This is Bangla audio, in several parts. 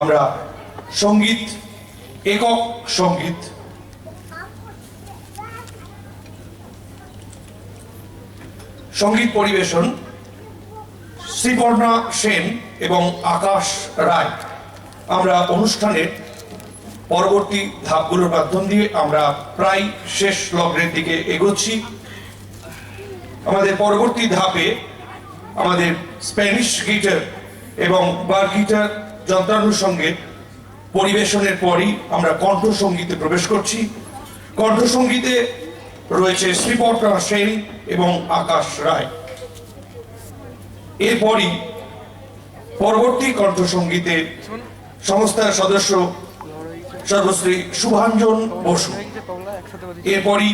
আমরা সঙ্গীত একক সঙ্গীত সঙ্গীত পরিবেশন শ্রীপর্ণা সেন এবং আকাশ রায়। আমরা অনুষ্ঠানের পরবর্তী ধাপগুলোর মাধ্যম দিয়ে আমরা প্রায় শেষ লগ্নের দিকে এগোচ্ছি। আমাদের পরবর্তী ধাপে আমাদের স্প্যানিশ গিটার এবং বার গিটার যন্ত্রানুষঙ্গের পরিবেশনের পরই আমরা কণ্ঠসঙ্গীতে প্রবেশ করছি। কণ্ঠসঙ্গীতে রয়েছে শ্রীপর্ণা সেন এবং আকাশ রায়। এরপরই পরবর্তী কণ্ঠসঙ্গীতে সংস্থার সদস্য সর্বশ্রী শুভাঞ্জন বসু। এরপরই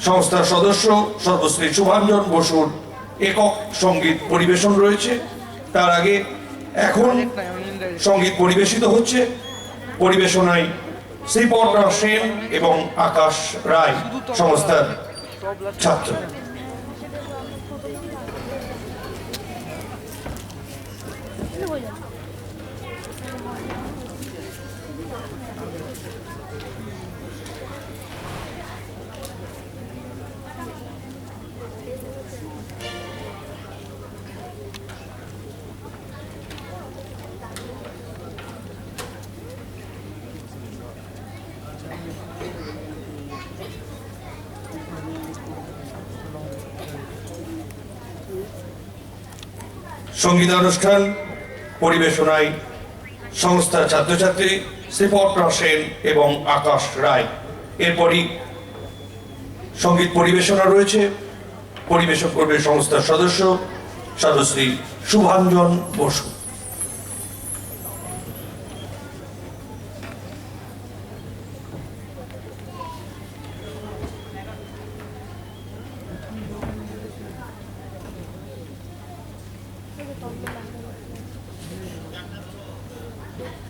সংস্থার সদস্য সর্বশ্রী শুভাঞ্জন বসুর একক সঙ্গীত পরিবেশন রয়েছে। তার আগে এখন সঙ্গীত পরিবেশিত হচ্ছে পরিবেশনায় শ্রীপর্ণা সেন এবং আকাশ রায় সংস্থার ছাত্র। সঙ্গীতানুষ্ঠান পরিবেশনায় সংস্থার ছাত্রছাত্রী শ্রীপর্ণা সেন এবং আকাশ রায়। এরপরই সঙ্গীত পরিবেশনা রয়েছে, পরিবেশন করবে সংস্থার সদস্য সর্বশ্রী শুভাঞ্জন বসু।